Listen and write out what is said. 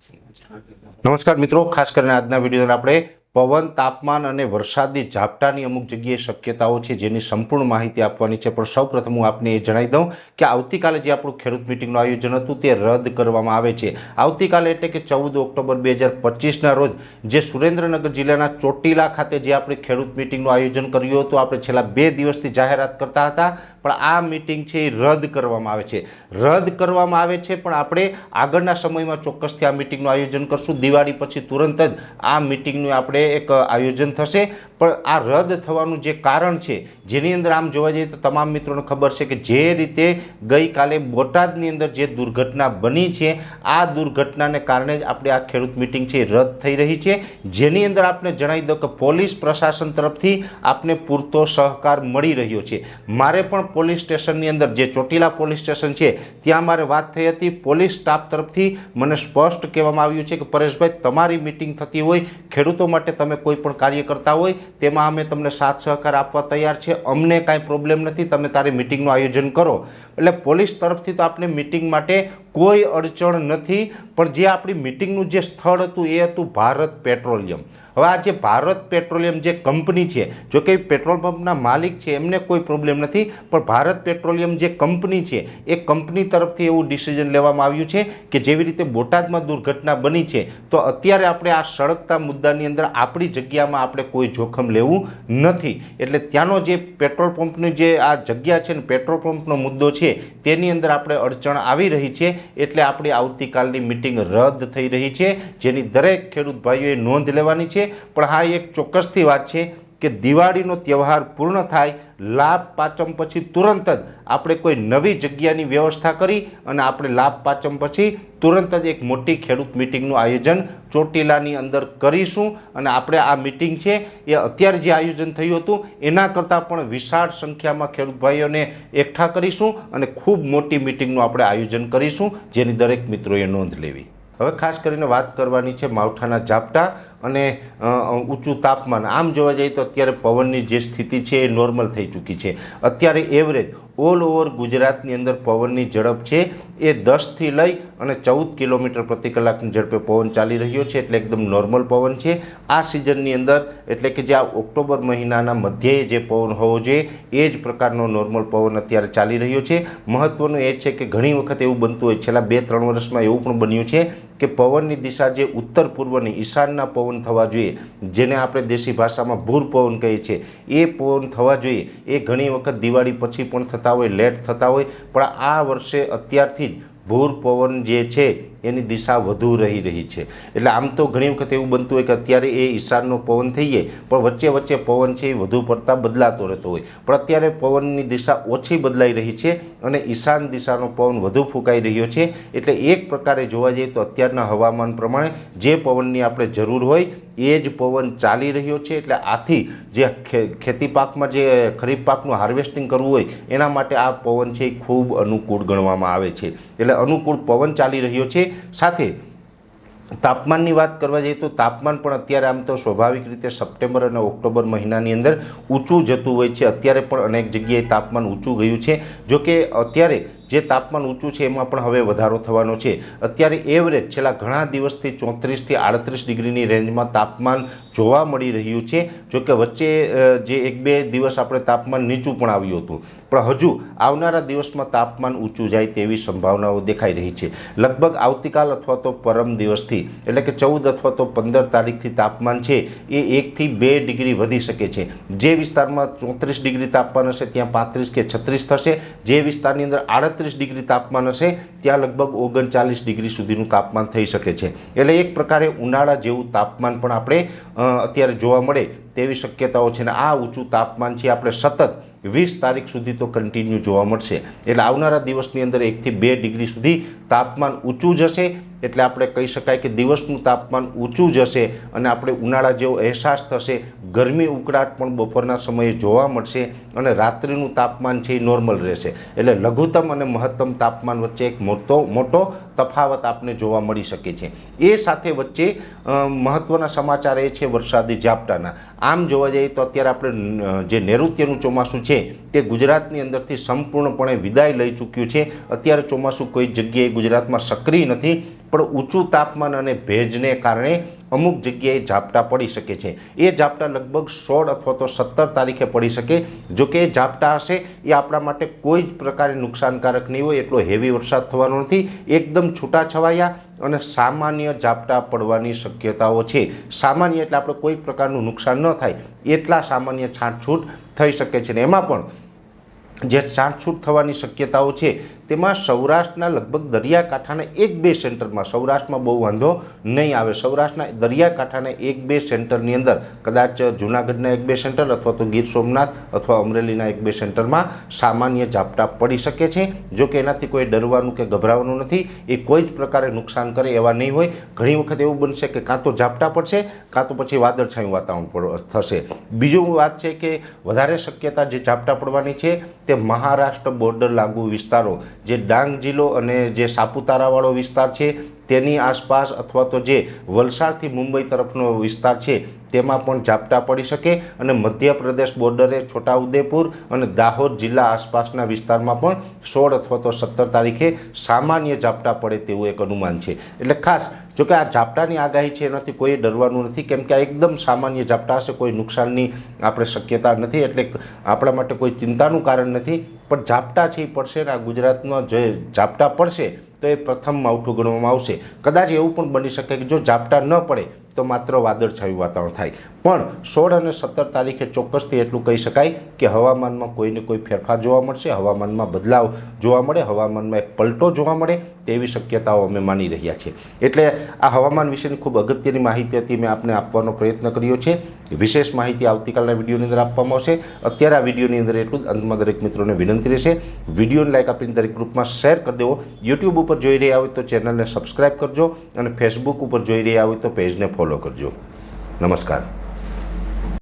નમસ્કાર મિત્રો, ખાસ કરીને આજના વિડીયોમાં આપણે પવન, તાપમાન અને વરસાદી ઝાપટાની અમુક જગ્યાએ શક્યતાઓ છે જેની સંપૂર્ણ માહિતી આપવાની છે। પણ સૌપ્રથમ હું આપને એ જણાવી દઉં કે આવતીકાલે જે આપણું ખેડૂત મિટિંગનું આયોજન હતું તે રદ કરવામાં આવે છે। આવતીકાલે એટલે કે 14 ઓક્ટોબર 2025ના રોજ જે સુરેન્દ્રનગર જિલ્લાના ચોટીલા ખાતે જે આપણે ખેડૂત મિટિંગનું આયોજન કર્યું હતું, આપણે છેલ્લા 2 દિવસથી જાહેરાત કરતા હતા, પણ આ મિટિંગ છે એ રદ કરવામાં આવે છે। રદ કરવામાં આવે છે, પણ આપણે આગળના સમયમાં ચોક્કસથી આ મિટિંગનું આયોજન કરશું। દિવાળી પછી તુરંત જ આ મિટિંગનું આપણે એક આયોજન થશે। પણ આ રદ થવાનું જે કારણ છે, જેની અંદર આમ જોવા જઈએ તો તમામ મિત્રોને ખબર છે કે જે રીતે ગઈકાલે બોટાદની અંદર જે દુર્ઘટના બની છે, આ દુર્ઘટનાને કારણે જ આપણે આ ખેડૂત મિટિંગ છે રદ થઈ રહી છે। જેની અંદર આપણે જણાવી દઉં કે પોલીસ પ્રશાસન તરફથી આપને પૂરતો સહકાર મળી રહ્યો છે। મારે પણ પોલીસ સ્ટેશનની અંદર જે ચોટીલા પોલીસ સ્ટેશન છે ત્યાં મારે વાત થઈ હતી। પોલીસ સ્ટાફ તરફથી મને સ્પષ્ટ કહેવામાં આવ્યું છે કે પરેશભાઈ, તમારી મિટિંગ થતી હોય, ખેડૂતો માટે તમે કોઈ પણ કાર્ય કરતા હોય, તેમાં અમે તમને સાથ સહકાર આપવા તૈયાર છે। અમને કાંઈ પ્રોબ્લેમ નથી, તમે તારી મિટિંગનું આયોજન કરો। એટલે પોલીસ તરફથી તો આપણે મિટિંગ માટે કોઈ અડચણ નથી। પણ જે આપણી મિટિંગનું જે સ્થળ હતું એ હતું ભારત પેટ્રોલિયમ। હવે આ જે ભારત પેટ્રોલિયમ જે કંપની છે, જો કે પેટ્રોલ પંપના માલિક છે એમને કોઈ પ્રોબ્લેમ નથી, પણ ભારત પેટ્રોલિયમ જે કંપની છે એ કંપની તરફથી એવું ડિસિઝન લેવામાં આવ્યું છે કે જેવી રીતે બોટાદમાં દુર્ઘટના બની છે, તો અત્યારે આપણે આ સળગતા મુદ્દાની અંદર આપણી જગ્યામાં આપણે કોઈ જોખમ લેવું નથી। એટલે ત્યાંનો જે પેટ્રોલ પંપની જે આ જગ્યા છે ને, પેટ્રોલ પંપનો મુદ્દો છે, તેની અંદર આપણે અડચણ આવી રહી છે। એટલે આપણી આવતીકાલની મિટિંગ રદ થઈ રહી છે, જેની દરેક ખેડૂત ભાઈઓએ નોંધ લેવાની છે। પણ હા, એક ચોક્કસથી વાત છે કે દિવાળીનો તહેવાર પૂર્ણ થાય, લાભ પાંચમ પછી તુરંત જ આપણે કોઈ નવી જગ્યાની વ્યવસ્થા કરી અને આપણે લાભ પાંચમ પછી તુરંત જ એક મોટી ખેડૂત મિટિંગનું આયોજન ચોટીલાની અંદર કરીશું। અને આપણે આ મિટિંગ છે એ અત્યારે જે આયોજન થયું હતું એના કરતાં પણ વિશાળ સંખ્યામાં ખેડૂત ભાઈઓને એકઠા કરીશું અને ખૂબ મોટી મિટિંગનું આપણે આયોજન કરીશું, જેની દરેક મિત્રોએ નોંધ લેવી। હવે ખાસ કરીને વાત કરવાની છે માવઠાના ઝાપટા અને ઊંચું તાપમાન। આમ જોવા જઈએ તો અત્યારે પવનની જે સ્થિતિ છે એ નોર્મલ થઈ ચૂકી છે। અત્યારે એવરેજ ઓલ ઓવર ગુજરાતની અંદર પવનની ઝડપ છે એ 10થી લઈ અને 14 કિલોમીટર પ્રતિ કલાકની ઝડપે પવન ચાલી રહ્યો છે, એટલે એકદમ નોર્મલ પવન છે આ સિઝનની અંદર। એટલે કે જે આ ઓક્ટોબર મહિનાના મધ્યે જે પવન હોવો જોઈએ એ જ પ્રકારનો નોર્મલ પવન અત્યારે ચાલી રહ્યો છે। મહત્ત્વનું એ છે કે ઘણી વખત એવું બનતું હોય, છેલ્લા 2-3 વર્ષમાં એવું પણ બન્યું છે કે પવનની દિશા જે ઉત્તર પૂર્વની ઈશાનના પવન થવા જોઈએ, જેને આપણે દેશી ભાષામાં ભૂર પવન કહીએ છીએ, એ પવન થવા જોઈએ, એ ઘણી વખત દિવાળી પછી પણ થતા હોય, લેટ થતા હોય। પણ આ વર્ષે અત્યારથી જ ભૂર પવન જે છે એની દિશા વધુ રહી છે। એટલે આમ તો ઘણી વખત એવું બનતું હોય કે અત્યારે એ ઈશાનનો પવન થઈ જાય, પણ વચ્ચે વચ્ચે પવન છે એ વધુ પડતા બદલાતો રહેતો હોય, પણ અત્યારે પવનની દિશા ઓછી બદલાઈ રહી છે અને ઈશાન દિશાનો પવન વધુ ફૂંકાઈ રહ્યો છે। એટલે એક પ્રકારે જોવા જઈએ તો અત્યારના હવામાન પ્રમાણે જે પવનની આપણે જરૂર હોય એ જ પવન ચાલી રહ્યો છે। એટલે આથી જે ખેતી પાકમાં જે ખરીફ પાકનું હાર્વેસ્ટિંગ કરવું હોય એના માટે આ પવન છે એ ખૂબ અનુકૂળ ગણવામાં આવે છે। એટલે અનુકૂળ પવન ચાલી રહ્યો છે। સાથે તાપમાનની વાત કરવા જઈએ તો તાપમાન પણ અત્યારે આમ તો સ્વાભાવિક રીતે સપ્ટેમ્બર અને ઓક્ટોબર મહિનાની અંદર ઊંચું જતું હોય છે। અત્યારે પણ અનેક જગ્યાએ તાપમાન ઊંચું ગયું છે। જોકે અત્યારે જે તાપમાન ઊંચું છે એમાં પણ હવે વધારો થવાનો છે। અત્યારે એવરેજ છેલ્લા ઘણા દિવસથી 34થી 38 ડિગ્રીની રેન્જમાં તાપમાન જોવા મળી રહ્યું છે। જોકે વચ્ચે જે 1-2 દિવસ આપણે તાપમાન નીચું પણ આવ્યું હતું, પણ હજુ આવનારા દિવસમાં તાપમાન ઊંચું જાય તેવી સંભાવનાઓ દેખાઈ રહી છે। લગભગ આવતીકાલ અથવા તો પરમ દિવસથી, એટલે કે 14 અથવા તો 15 તારીખથી તાપમાન છે એ 1થી 2 ડિગ્રી વધી શકે છે। જે વિસ્તારમાં 34 ડિગ્રી તાપમાન હશે ત્યાં 35 કે 36 થશે। જે વિસ્તારની અંદર 38 ડિગ્રી તાપમાન હશે ત્યાં લગભગ 39 ડિગ્રી સુધીનું તાપમાન થઈ શકે છે। એટલે એક પ્રકારે ઉનાળા જેવું તાપમાન પણ આપણે અત્યારે જોવા મળે તેવી શક્યતાઓ છે। ને આ ઊંચું તાપમાન છે આપણે સતત 20 તારીખ સુધી તો કન્ટિન્યુ જોવા મળશે। એટલે આવનારા દિવસની અંદર 1થી 2 ડિગ્રી સુધી તાપમાન ઊંચું જશે। એટલે આપણે કહી શકાય કે દિવસનું તાપમાન ઊંચું જશે અને આપણે ઉનાળા જેવો અહેસાસ થશે। ગરમી ઉકળાટ પણ બપોરના સમયે જોવા મળશે અને રાત્રિનું તાપમાન છે એ નોર્મલ રહેશે। એટલે લઘુત્તમ અને મહત્તમ તાપમાન વચ્ચે એક મોટો તફાવત આપને જોવા મળી શકે છે। એ સાથે વચ્ચે મહત્ત્વના સમાચાર એ છે વરસાદી ઝાપટાના। આમ જોવા જઈએ તો અત્યારે આપણે જે નૈઋત્યનું ચોમાસું છે તે ગુજરાતની અંદરથી સંપૂર્ણપણે વિદાય લઈ ચૂક્યું છે। અત્યારે ચોમાસું કોઈ જગ્યાએ ગુજરાતમાં સક્રિય નથી, પણ ઊંચું તાપમાન અને ભેજને કારણે અમુક જગ્યાએ ઝાપટા પડી શકે છે। એ ઝાપટા લગભગ 16 અથવા તો 17 તારીખે પડી શકે। જો કે એ ઝાપટા હશે એ આપણા માટે કોઈ જ પ્રકારે નુકસાનકારક નહીં હોય, એટલો હેવી વરસાદ થવાનો નથી, એકદમ છૂટાછવાયા અને સામાન્ય ઝાપટા પડવાની શક્યતાઓ છે। સામાન્ય એટલે આપણે કોઈ પ્રકારનું નુકસાન ન થાય એટલા સામાન્ય છાંટછૂટ થઈ શકે છે। ને એમાં પણ જે છાંટછૂટ થવાની શક્યતાઓ છે તેમાં સૌરાષ્ટ્રના લગભગ દરિયાકાંઠાના 1-2 સેન્ટરમાં, સૌરાષ્ટ્રમાં બહુ વાંધો નહીં આવે, સૌરાષ્ટ્રના દરિયાકાંઠાના 1-2 સેન્ટરની અંદર કદાચ જૂનાગઢના 1-2 સેન્ટર અથવા તો ગીર સોમનાથ અથવા અમરેલીના 1-2 સેન્ટરમાં સામાન્ય ઝાપટા પડી શકે છે। જો કે એનાથી કોઈ ડરવાનું કે ગભરાવાનું નથી, એ કોઈ જ પ્રકારે નુકસાન કરે એવા નહીં હોય। ઘણી વખત એવું બનશે કે કાં તો ઝાપટા પડશે કાં તો પછી વાદળછાયું વાતાવરણ થશે। બીજું વાત છે કે વધારે શક્યતા જે ઝાપટા પડવાની છે તે મહારાષ્ટ્ર બોર્ડર લાગુ વિસ્તારો, જે ડાંગ જિલ્લો અને જે સાપુતારાવાળો વિસ્તાર છે તેની આસપાસ અથવા તો જે વલસાડથી મુંબઈ તરફનો વિસ્તાર છે તેમાં પણ ઝાપટા પડી શકે। અને મધ્યપ્રદેશ બોર્ડરે છોટાઉદેપુર અને દાહોદ જિલ્લા આસપાસના વિસ્તારમાં પણ 16 અથવા તો 17 તારીખે સામાન્ય ઝાપટા પડે તેવું એક અનુમાન છે। એટલે ખાસ જો કે આ ઝાપટાની આગાહી છે એનાથી કોઈ ડરવાનું નથી, કેમ કે આ એકદમ સામાન્ય ઝાપટા હશે, કોઈ નુકસાનની આપણે શક્યતા નથી, એટલે આપણા માટે કોઈ ચિંતાનું કારણ નથી। પણ ઝાપટા છે એ પડશે, ને આ ગુજરાતમાં જે ઝાપટા પડશે તો એ પ્રથમ માવઠું ગણવામાં આવશે। કદાચ એવું પણ બની શકે કે જો ઝાપટા ન પડે તો માત્ર વાદળછાયું વાતાવરણ થાય, પણ 16 અને 17 તારીખે ચોક્કસથી એટલું કહી શકાય કે હવામાનમાં કોઈને કોઈ ફેરફાર જોવા મળશે, હવામાનમાં બદલાવ જોવા મળે, હવામાનમાં એક પલટો જોવા મળે તેવી શક્યતાઓ અમે માની રહ્યા છીએ। એટલે આ હવામાન વિશેની ખૂબ અગત્યની માહિતી હતી, મેં આપને આપવાનો પ્રયત્ન કર્યો છે। વિશેષ માહિતી આવતીકાલના વિડીયોની અંદર આપવામાં આવશે। અત્યારે આ વિડીયોની અંદર એટલું જ। અંતમાં દરેક મિત્રોને વિનંતી રહેશે, વિડીયોને લાઈક આપીને દરેક ગ્રુપમાં શેર કરી દેવો। યુટ્યુબ ઉપર જોઈ રહ્યા હોય તો ચેનલને સબસ્ક્રાઈબ કરજો અને ફેસબુક ઉપર જોઈ રહ્યા હોય તો પેજને ફોલો કરજો। નમસ્કાર।